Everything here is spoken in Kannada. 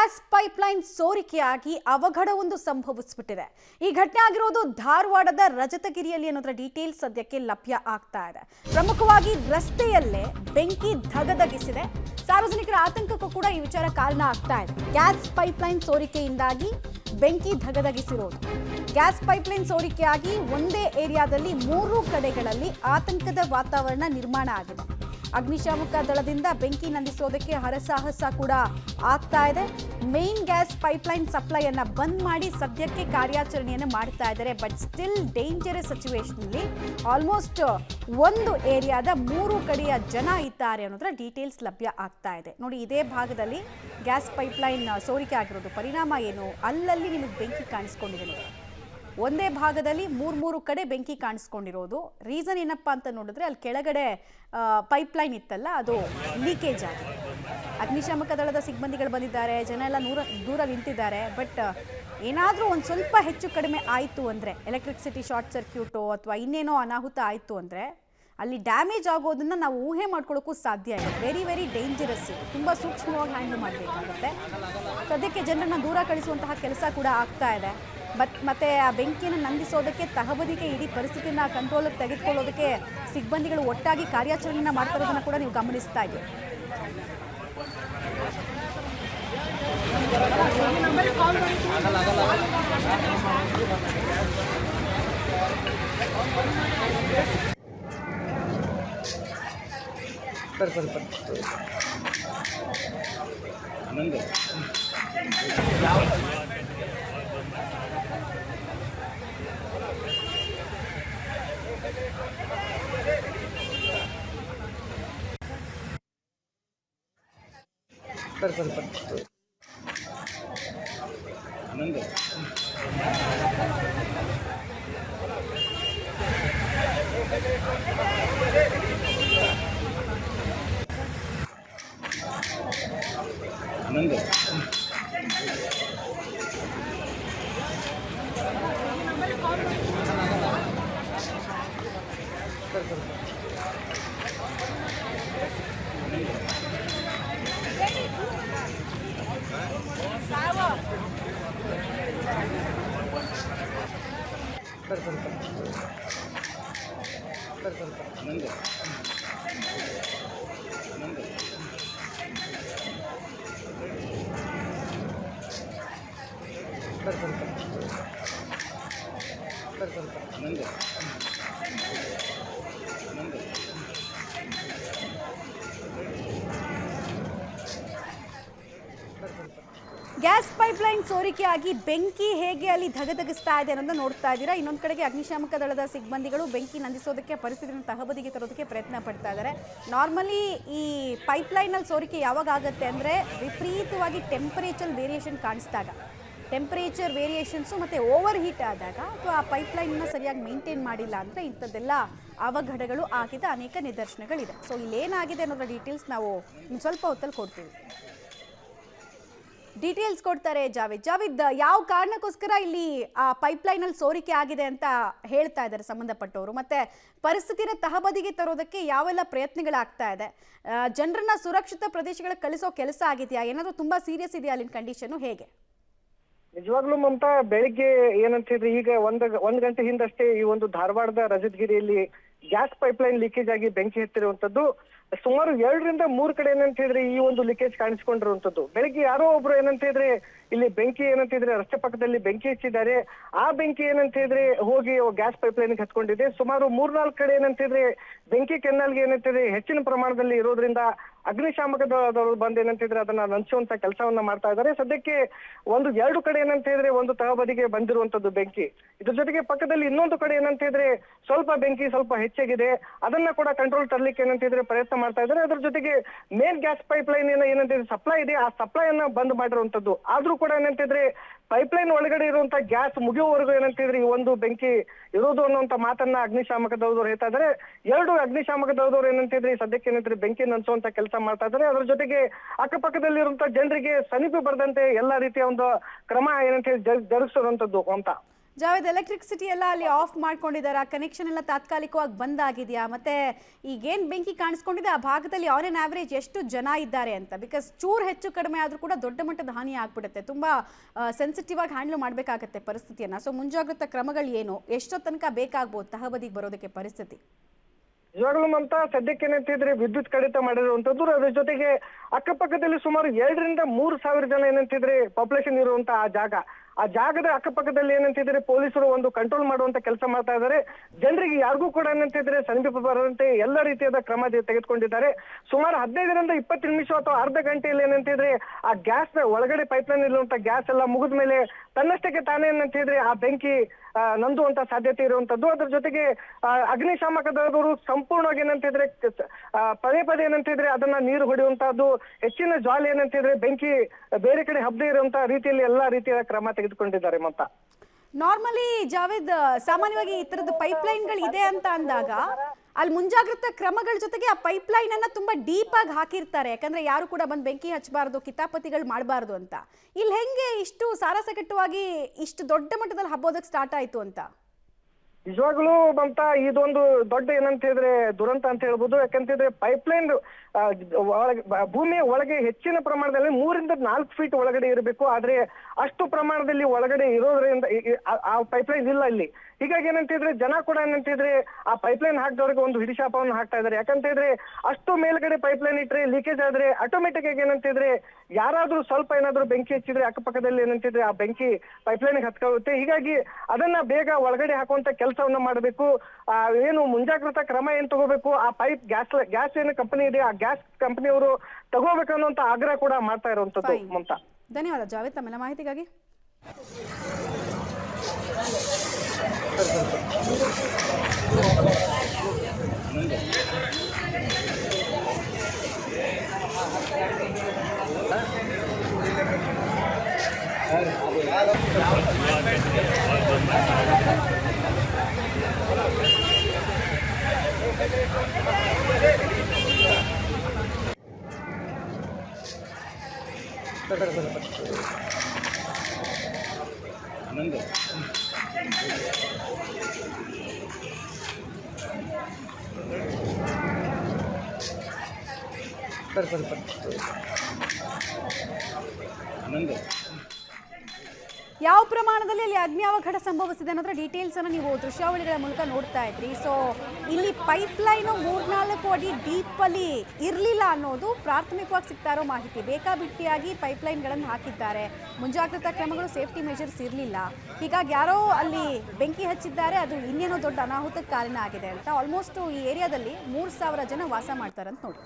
Gas pipeline ಸೋರಿಕೆಯಾಗಿ ಅವಘಡವೊಂದು ಸಂಭವಿಸಿಬಿಟ್ಟಿದೆ. ಈ ಘಟನೆ ಆಗಿರೋದು ಧಾರವಾಡದ ರಜತಗಿರಿಯಲ್ಲಿ ಅನ್ನೋದರ ಡೀಟೇಲ್ಸ್ ಸದ್ಯಕ್ಕೆ ಲಭ್ಯ ಆಗ್ತಾ ಇದೆ. ಪ್ರಮುಖವಾಗಿ ರಸ್ತೆಯಲ್ಲೇ ಬೆಂಕಿ ಧಗಧಗಿಸಿದೆ. ಸಾರ್ವಜನಿಕರ ಆತಂಕಕ್ಕೂ ಕೂಡ ಈ ವಿಚಾರ ಕಾರಣ ಆಗ್ತಾ ಇದೆ. ಗ್ಯಾಸ್ ಪೈಪ್ಲೈನ್ ಸೋರಿಕೆಯಿಂದಾಗಿ ಬೆಂಕಿ ಧಗಧಗಿಸಿರೋದು. ಗ್ಯಾಸ್ ಪೈಪ್ಲೈನ್ ಸೋರಿಕೆಯಾಗಿ ಒಂದೇ ಏರಿಯಾದಲ್ಲಿ 3 ಕಡೆಗಳಲ್ಲಿ ಆತಂಕದ ವಾತಾವರಣ ನಿರ್ಮಾಣ ಆಗಿದೆ. ಅಗ್ನಿಶಾಮಕ ದಳದಿಂದ ಬೆಂಕಿ ನಂದಿಸೋದಕ್ಕೆ ಹರಸಾಹಸ ಕೂಡ ಆಗ್ತಾ ಇದೆ. ಮೇನ್ ಗ್ಯಾಸ್ ಪೈಪ್ಲೈನ್ ಸಪ್ಲೈಯನ್ನ ಬಂದ್ ಮಾಡಿ ಸದ್ಯಕ್ಕೆ ಕಾರ್ಯಾಚರಣೆಯನ್ನು ಮಾಡ್ತಾ ಇದ್ದಾರೆ. ಬಟ್ ಸ್ಟಿಲ್ ಡೇಂಜರಸ್ ಸಿಚುವೇಶನ್ ಅಲ್ಲಿ ಆಲ್ಮೋಸ್ಟ್ ಒಂದು ಏರಿಯಾದ 3 ಕಡೆಯ ಜನ ಇದ್ದಾರೆ ಅನ್ನೋದರ ಡೀಟೇಲ್ಸ್ ಲಭ್ಯ ಆಗ್ತಾ ಇದೆ. ನೋಡಿ, ಇದೇ ಭಾಗದಲ್ಲಿ ಗ್ಯಾಸ್ ಪೈಪ್ಲೈನ್ ಸೋರಿಕೆ ಆಗಿರೋದು ಪರಿಣಾಮ ಏನು? ಅಲ್ಲಲ್ಲಿ ನಿಮಗೆ ಬೆಂಕಿ ಕಾಣಿಸ್ಕೊಂಡಿದೆ ನೋಡಿ. ಒಂದೇ ಭಾಗದಲ್ಲಿ 3 ಕಡೆ ಬೆಂಕಿ ಕಾಣಿಸ್ಕೊಂಡಿರೋದು. ರೀಸನ್ ಏನಪ್ಪಾ ಅಂತ ನೋಡಿದ್ರೆ ಅಲ್ಲಿ ಕೆಳಗಡೆ ಪೈಪ್ಲೈನ್ ಇತ್ತಲ್ಲ, ಅದು ಲೀಕೇಜ್ ಆಗಿದೆ. ಅಗ್ನಿಶಾಮಕ ದಳದ ಸಿಬ್ಬಂದಿಗಳು ಬಂದಿದ್ದಾರೆ, ಜನ ಎಲ್ಲ ದೂರ ನಿಂತಿದ್ದಾರೆ. ಬಟ್ ಏನಾದರೂ ಒಂದು ಸ್ವಲ್ಪ ಹೆಚ್ಚು ಕಡಿಮೆ ಆಯಿತು ಅಂದರೆ, ಎಲೆಕ್ಟ್ರಿಸಿಟಿ ಶಾರ್ಟ್ ಸರ್ಕ್ಯೂಟು ಅಥವಾ ಇನ್ನೇನೋ ಅನಾಹುತ ಆಯಿತು ಅಂದರೆ ಅಲ್ಲಿ ಡ್ಯಾಮೇಜ್ ಆಗೋದನ್ನು ನಾವು ಊಹೆ ಮಾಡ್ಕೊಳ್ಳೋಕ್ಕೂ ಸಾಧ್ಯ ಇಲ್ಲ. Very very dangerous. ಇದು ತುಂಬ ಸೂಕ್ಷ್ಮವಾಗಿ ಹ್ಯಾಂಡಲ್ ಮಾಡಬೇಕಾಗುತ್ತೆ. ಸದ್ಯಕ್ಕೆ ಜನರನ್ನು ದೂರ ಕಳಿಸುವಂತಹ ಕೆಲಸ ಕೂಡ ಆಗ್ತಾ ಇದೆ. ಮತ್ತೆ ಆ ಬೆಂಕಿಯನ್ನು ನಂದಿಸೋದಕ್ಕೆ, ತಹಬದಿಗೆ ಇಡೀ ಪರಿಸ್ಥಿತಿನ ಕಂಟ್ರೋಲಿಗೆ ತೆಗೆದುಕೊಳ್ಳೋದಕ್ಕೆ ಸಿಬ್ಬಂದಿಗಳು ಒಟ್ಟಾಗಿ ಕಾರ್ಯಾಚರಣೆಯನ್ನು ಮಾಡ್ತಾ ಇರೋದನ್ನು ಕೂಡ ನೀವು ಗಮನಿಸ್ತಾ ಇದ್ದೀರಿ. ಗ್ಯಾಸ್ ಪೈಪ್ಲೈನ್ ಸೋರಿಕೆಯಾಗಿ ಬೆಂಕಿ ಹೇಗೆ ಅಲ್ಲಿ ಧಗಧಗಿಸ್ತಾ ಇದೆ ಅನ್ನೋದನ್ನ ನೋಡ್ತಾ ಇದ್ದೀರಾ. ಇನ್ನೊಂದು ಕಡೆಗೆ ಅಗ್ನಿಶಾಮಕ ದಳದ ಸಿಬ್ಬಂದಿಗಳು ಬೆಂಕಿ ನಂದಿಸೋದಕ್ಕೆ, ಪರಿಸ್ಥಿತಿಯನ್ನು ತಹಬದಿಗೆ ತರೋದಕ್ಕೆ ಪ್ರಯತ್ನ ಪಡ್ತಾ ಇದ್ದಾರೆ. ನಾರ್ಮಲಿ ಈ ಪೈಪ್ಲೈನಲ್ಲಿ ಸೋರಿಕೆ ಯಾವಾಗ ಆಗುತ್ತೆ ಅಂದರೆ ವಿಪರೀತವಾಗಿ ಟೆಂಪರೇಚರ್ ವೇರಿಯೇಷನ್ ಕಾಣಿಸಿದಾಗ, ಟೆಂಪರೇಚರ್ ವೇರಿಯೇಷನ್ಸು ಮತ್ತು ಓವರ್ ಹೀಟ್ ಆದಾಗ, ಅಥವಾ ಆ ಪೈಪ್ಲೈನನ್ನು ಸರಿಯಾಗಿ ಮೇಂಟೈನ್ ಮಾಡಿಲ್ಲ ಅಂದರೆ ಇಂಥದ್ದೆಲ್ಲ ಅವಘಡಗಳು ಆಗಿದ ಅನೇಕ ನಿದರ್ಶನಗಳಿದೆ. ಸೊ ಇಲ್ಲೇನಾಗಿದೆ ಅನ್ನೋದ್ರ ಡೀಟೇಲ್ಸ್ ನಾವು ಇನ್ನು ಸ್ವಲ್ಪ ಹೊತ್ತಲ್ಲಿ ಕೊಡ್ತೀವಿ. ಡೀಟೇಲ್ಸ್ ಕೊಡ್ತಾರೆ ಜಾವಿದ್. ಯಾವ ಕಾರಣಕ್ಕೋಸ್ಕರ ಇಲ್ಲಿ ಆ ಪೈಪ್ಲೈನಲ್ಲಿ ಸೋರಿಕೆ ಆಗಿದೆ ಅಂತ ಹೇಳ್ತಾ ಇದ್ದಾರೆ ಸಂಬಂಧಪಟ್ಟವರು, ಮತ್ತೆ ಪರಿಸ್ಥಿತಿನ ತಹಬದಿಗೆ ತರೋದಕ್ಕೆ ಯಾವೆಲ್ಲ ಪ್ರಯತ್ನಗಳಾಗ್ತಾ ಇದೆ? ಜನರನ್ನ ಸುರಕ್ಷಿತ ಪ್ರದೇಶಗಳಿಗೆ ಕಳಿಸೋ ಕೆಲಸ ಆಗಿದೆಯಾ? ಏನಾದರೂ ತುಂಬಾ ಸೀರಿಯಸ್ ಇದೆಯಾ ಅಲ್ಲಿನ ಕಂಡೀಷನ್ ಹೇಗೆ? ನಿಜವಾಗ್ಲೂ ಮಮತಾ, ಬೆಳಿಗ್ಗೆ ಏನಂತ ಹೇಳಿದ್ರೆ ಈಗ ಒಂದ್ ಗಂಟೆ ಹಿಂದಷ್ಟೇ ಈ ಒಂದು ಧಾರವಾಡದ ರಜತಗಿರಿಯಲ್ಲಿ ಗ್ಯಾಸ್ ಪೈಪ್ಲೈನ್ ಲೀಕೇಜ್ ಆಗಿ ಬೆಂಕಿ ಹತ್ತಿರುವಂತದ್ದು. ಸುಮಾರು 2 ರಿಂದ 3 ಕಡೆ ಏನಂತ ಹೇಳಿದ್ರೆ ಈ ಒಂದು ಲೀಕೇಜ್ ಕಾಣಿಸ್ಕೊಂಡಿರುವಂತದ್ದು. ಬೆಳಿಗ್ಗೆ ಯಾರೋ ಒಬ್ರು ಏನಂತ ಹೇಳಿದ್ರೆ ಇಲ್ಲಿ ಬೆಂಕಿ ಏನಂತ ಹೇಳಿದ್ರೆ ರಸ್ತೆ ಪಕ್ಕದಲ್ಲಿ ಬೆಂಕಿ ಹಚ್ಚಿದ್ದಾರೆ. ಆ ಬೆಂಕಿ ಏನಂತ ಹೇಳಿದ್ರೆ ಹೋಗಿ ಗ್ಯಾಸ್ ಪೈಪ್ಲೈನ್ ಹತ್ಕೊಂಡಿದೆ. ಸುಮಾರು 3-4 ಕಡೆ ಏನಂತ ಹೇಳಿದ್ರೆ ಬೆಂಕಿ ಕೆನ್ನಾಲ್ಗೆ ಏನಂತ ಹೇಳಿದ್ರೆ ಹೆಚ್ಚಿನ ಪ್ರಮಾಣದಲ್ಲಿ ಇರೋದ್ರಿಂದ ಅಗ್ನಿಶಾಮಕ ದಳದವರು ಬಂದು ಏನಂತ ಹೇಳಿದ್ರೆ ಅದನ್ನ ನಂಚುವಂತ ಕೆಲಸವನ್ನ ಮಾಡ್ತಾ ಇದ್ದಾರೆ. ಸದ್ಯಕ್ಕೆ 1-2 ಕಡೆ ಏನಂತ ಹೇಳಿದ್ರೆ ಒಂದು ತಹಬದಿಗೆ ಬಂದಿರುವಂತದ್ದು ಬೆಂಕಿ. ಇದ್ರ ಜೊತೆಗೆ ಪಕ್ಕದಲ್ಲಿ ಇನ್ನೊಂದು ಕಡೆ ಏನಂತ ಹೇಳಿದ್ರೆ ಸ್ವಲ್ಪ ಬೆಂಕಿ ಸ್ವಲ್ಪ ಹೆಚ್ಚಾಗಿದೆ. ಅದನ್ನ ಕೂಡ ಕಂಟ್ರೋಲ್ ತರಲಿಕ್ಕೆ ಏನಂತ ಹೇಳಿದ್ರೆ ಪ್ರಯತ್ನ ಮಾಡ್ತಾ ಇದ್ದಾರೆ. ಅದ್ರ ಜೊತೆಗೆ ಮೇನ್ ಗ್ಯಾಸ್ ಪೈಪ್ಲೈನ್ ಏನಂತ ಸಪ್ಲೈ ಇದೆ, ಆ ಸಪ್ಲೈ ಅನ್ನ ಬಂದ್ ಮಾಡಿರುವಂತದ್ದು. ಆದ್ರೂ ಕೂಡ ಏನಂತಿದ್ರೆ ಪೈಪ್ಲೈನ್ ಒಳಗಡೆ ಇರುವಂತ ಗ್ಯಾಸ್ ಮುಗಿಯುವವರೆಗೂ ಏನಂತಿದ್ರೆ ಈ ಒಂದು ಬೆಂಕಿ ಇರೋದು ಅನ್ನುವಂತ ಮಾತನ್ನ ಅಗ್ನಿಶಾಮಕ ದಳದವರು ಹೇಳ್ತಾ ಇದ್ದಾರೆ. 2 ಅಗ್ನಿಶಾಮಕ ದಳದವರು ಏನಂತಿದ್ರೆ ಸದ್ಯಕ್ಕೆ ಏನಂತಿದ್ರೆ ಬೆಂಕಿ ನಂಚುವಂತ ಕೆಲಸ ಮಾಡ್ತಾ ಇದ್ದಾರೆ. ಅದ್ರ ಜೊತೆಗೆ ಅಕ್ಕಪಕ್ಕದಲ್ಲಿರುವಂತ ಜನರಿಗೆ ಸಮೀಪ ಬರದಂತೆ ಎಲ್ಲಾ ರೀತಿಯ ಒಂದು ಕ್ರಮ ಏನಂತ ಜರುಗಿಸುವಂತದ್ದು ಅಂತ. ಜಾವೇದ್, ಎಲೆಕ್ಟ್ರಿಸಿಟಿ ಎಲ್ಲ ಅಲ್ಲಿ ಆಫ್ ಮಾಡ್ಕೊಂಡಿದ್ದಾರೆ, ಕನೆಕ್ಷನ್ ಎಲ್ಲ ತಾತ್ಕಾಲಿಕವಾಗಿ ಬಂದ್ ಆಗಿದೆಯಾ? ಮತ್ತೆ ಈಗೇನು ಬೆಂಕಿ ಕಾಣಿಸ್ಕೊಂಡಿದೆ ಆ ಭಾಗದಲ್ಲಿ ಆನ್ ಆನ್ ಆವರೇಜ್ ಎಷ್ಟು ಜನ ಇದ್ದಾರೆ ಅಂತ? ಬಿಕಾಸ್ ಚೂರು ಹೆಚ್ಚು ಕಡಿಮೆ ಆದರೂ ಕೂಡ ದೊಡ್ಡ ಮಟ್ಟದ ಹಾನಿ ಆಗ್ಬಿಡುತ್ತೆ. ತುಂಬಾ ಸೆನ್ಸಿಟಿವ್ ಆಗಿ ಹ್ಯಾಂಡಲ್ ಮಾಡಬೇಕಾಗತ್ತೆ ಪರಿಸ್ಥಿತಿಯನ್ನ. ಸೊ ಮುಂಜಾಗ್ರತಾ ಕ್ರಮಗಳು ಏನು, ಎಷ್ಟೋ ತನಕ ಬೇಕಾಗ್ಬೋದು ತಹಬದಿಗೆ ಬರೋದಕ್ಕೆ ಪರಿಸ್ಥಿತಿ? ನಿಜವಾಗ್ಲೂ ಮಮತಾ, ಸದ್ಯಕ್ಕೆ ಏನಂತಿದ್ರೆ ವಿದ್ಯುತ್ ಕಡಿತ ಮಾಡಿರುವಂತದ್ದು, ಅದ್ರ ಜೊತೆಗೆ ಅಕ್ಕಪಕ್ಕದಲ್ಲಿ ಸುಮಾರು 2,000-3,000 ಜನ ಏನಂತಿದ್ರೆ ಪಾಪ್ಯುಲೇಷನ್ ಇರುವಂತ ಆ ಜಾಗದ ಅಕ್ಕಪಕ್ಕದಲ್ಲಿ ಏನಂತಿದ್ರೆ ಪೊಲೀಸರು ಒಂದು ಕಂಟ್ರೋಲ್ ಮಾಡುವಂತ ಕೆಲಸ ಮಾಡ್ತಾ ಇದ್ದಾರೆ. ಜನರಿಗೆ ಯಾರಿಗೂ ಕೂಡ ಏನಂತಿದ್ರೆ ಸಮೀಪ ಬರದಂತೆ ಎಲ್ಲ ರೀತಿಯಾದ ಕ್ರಮ ತೆಗೆದುಕೊಂಡಿದ್ದಾರೆ. ಸುಮಾರು 15-20 ನಿಮಿಷ ಅಥವಾ ಅರ್ಧ ಗಂಟೆಯಲ್ಲಿ ಏನಂತಿದ್ರೆ ಆ ಗ್ಯಾಸ್ ಒಳಗಡೆ ಪೈಪ್ಲೈನ್ ಇರುವಂತ ಗ್ಯಾಸ್ ಎಲ್ಲ ಮುಗಿದ ಮೇಲೆ ತನ್ನಷ್ಟಕ್ಕೆ ತಾನೇ ಏನಂತಿದ್ರೆ ಆ ಬೆಂಕಿ ನಂದುವಂತ ಸಾಧ್ಯತೆ ಇರುವಂತದ್ದು. ಅದ್ರ ಜೊತೆಗೆ ಅಗ್ನಿಶಾಮಕ ದಳದವರು ಸಂಪೂರ್ಣವಾಗಿ ಏನಂತಿದ್ರೆ ಪದೇ ಪದೇ ಏನಂತಿದ್ರೆ ಅದನ್ನ ನೀರು ಹೊಡೆಯುವಂತಹದ್ದು, ಹೆಚ್ಚಿನ ಜ್ವಾಲೆ ಏನಂತಿದ್ರೆ ಬೆಂಕಿ ಬೇರೆ ಕಡೆ ಹಬ್ಬದೇ ಇರುವಂತಹ ರೀತಿಯಲ್ಲಿ ಎಲ್ಲಾ ರೀತಿಯ ಕ್ರಮ ತೆಗೆದುಕೊಂಡಿದ್ದಾರೆ ಮಮತಾ. ನಾರ್ಮಲಿ ಜಾವೇದ್, ಸಾಮಾನ್ಯವಾಗಿ ಈ ತರದ ಪೈಪ್ಲೈನ್ಗಳು ಇದೆ ಅಂತ ಅಂದಾಗ ಅಲ್ಲಿ ಮುಂಜಾಗ್ರತಾ ಕ್ರಮಗಳ ಜೊತೆಗೆ ಆ ಪೈಪ್ಲೈನ್ ಅನ್ನ ತುಂಬಾ ಡೀಪ್ ಆಗಿ ಹಾಕಿರ್ತಾರೆ, ಯಾಕಂದ್ರೆ ಯಾರು ಕೂಡ ಬಂದು ಬೆಂಕಿ ಹಚ್ಚಬಾರ್ದು, ಕಿತಾಪತಿಗಳು ಮಾಡಬಾರ್ದು ಅಂತ. ಇಲ್ಲಿ ಹೆಂಗೆ ಇಷ್ಟು ಸಾರಾಸಗಟ್ಟವಾಗಿ ಇಷ್ಟು ದೊಡ್ಡ ಮಟ್ಟದಲ್ಲಿ ಹಬ್ಬೋದಕ್ಕೆ ಸ್ಟಾರ್ಟ್ ಆಯ್ತು ಅಂತ? ನಿಜವಾಗ್ಲೂ ಮಮತಾ, ಇದೊಂದು ದೊಡ್ಡ ಏನಂತಿದ್ರೆ ದುರಂತ ಅಂತ ಹೇಳ್ಬೋದು. ಯಾಕಂತಿದ್ರೆ ಪೈಪ್ಲೈನ್ ಭೂಮಿಯ ಒಳಗೆ ಹೆಚ್ಚಿನ ಪ್ರಮಾಣದಲ್ಲಿ 3-4 ಫೀಟ್ ಒಳಗಡೆ ಇರಬೇಕು. ಆದ್ರೆ ಅಷ್ಟು ಪ್ರಮಾಣದಲ್ಲಿ ಒಳಗಡೆ ಇರೋದ್ರಿಂದ ಆ ಪೈಪ್ಲೈನ್ ಇಲ್ಲ ಇಲ್ಲಿ. ಹೀಗಾಗಿ ಏನಂತಿದ್ರೆ ಜನ ಕೂಡ ಏನಂತಿದ್ರೆ ಆ ಪೈಪ್ಲೈನ್ ಹಾಕಿದವ್ರಿಗೆ ಒಂದು ಹಿಡಿಶಾಪವನ್ನು ಹಾಕ್ತಾ ಇದ್ದಾರೆ. ಯಾಕಂತಿದ್ರೆ ಅಷ್ಟು ಮೇಲ್ಗಡೆ ಪೈಪ್ಲೈನ್ ಇಟ್ರೆ ಲೀಕೇಜ್ ಆದ್ರೆ ಆಟೋಮೆಟಿಕ್ ಆಗಿ ಏನಂತಿದ್ರೆ ಯಾರಾದ್ರೂ ಸ್ವಲ್ಪ ಏನಾದ್ರೂ ಬೆಂಕಿ ಹಚ್ಚಿದ್ರೆ ಅಕ್ಕಪಕ್ಕದಲ್ಲಿ ಏನಂತಿದ್ರೆ ಆ ಬೆಂಕಿ ಪೈಪ್ಲೈನ್ ಹತ್ಕೊಳ್ಳುತ್ತೆ. ಹೀಗಾಗಿ ಅದನ್ನ ಬೇಗ ಒಳಗಡೆ ಹಾಕುವಂತ ಕೆಲಸವನ್ನ ಮಾಡಬೇಕು. ಏನು ಮುಂಜಾಗ್ರತಾ ಕ್ರಮ ಏನ್ ತಗೋಬೇಕು, ಆ ಪೈಪ್ ಗ್ಯಾಸ್ ಏನು ಕಂಪನಿ ಇದೆ ಆ ಗ್ಯಾಸ್ ಕಂಪನಿಯವರು ತಗೋಬೇಕನ್ನುವಂತ ಆಗ್ರಹ ಕೂಡ ಮಾಡ್ತಾ ಇರುವಂತದ್ದು ಮಮತಾ. ಧನ್ಯವಾದ ಜಾವೇದ್ ತಮ್ಮೆಲ್ಲ ಮಾಹಿತಿಗಾಗಿ. ಯಾವ ಪ್ರಮಾಣದಲ್ಲಿ ಅಲ್ಲಿ ಅಗ್ನಿ ಅವಘಡ ಸಂಭವಿಸಿದೆ ಅನ್ನೋದ್ರ ಡೀಟೇಲ್ಸ್ ಅನ್ನು ನೀವು ದೃಶ್ಯಾವಳಿಗಳ ಮೂಲಕ ನೋಡ್ತಾ ಇದ್ರಿ. ಸೊ ಇಲ್ಲಿ ಪೈಪ್ಲೈನು 3-4 ಅಡಿ ಡೀಪ್ ಅಲ್ಲಿ ಇರಲಿಲ್ಲ ಅನ್ನೋದು ಪ್ರಾಥಮಿಕವಾಗಿ ಸಿಗ್ತಾ ಇರೋ ಮಾಹಿತಿ. ಬೇಕಾಬಿಟ್ಟಿಯಾಗಿ ಪೈಪ್ಲೈನ್ಗಳನ್ನು ಹಾಕಿದ್ದಾರೆ, ಮುಂಜಾಗ್ರತಾ ಕ್ರಮಗಳು, ಸೇಫ್ಟಿ ಮೆಜರ್ಸ್ ಇರಲಿಲ್ಲ. ಹೀಗಾಗಿ ಯಾರೋ ಅಲ್ಲಿ ಬೆಂಕಿ ಹಚ್ಚಿದ್ದಾರೆ, ಅದು ಇನ್ನೇನೋ ದೊಡ್ಡ ಅನಾಹುತಕ್ಕೆ ಕಾರಣ ಆಗಿದೆ ಅಂತ. ಆಲ್ಮೋಸ್ಟ್ ಈ ಏರಿಯಾದಲ್ಲಿ 3,000 ಜನ ವಾಸ ಮಾಡ್ತಾರಂತ ನೋಡಿ.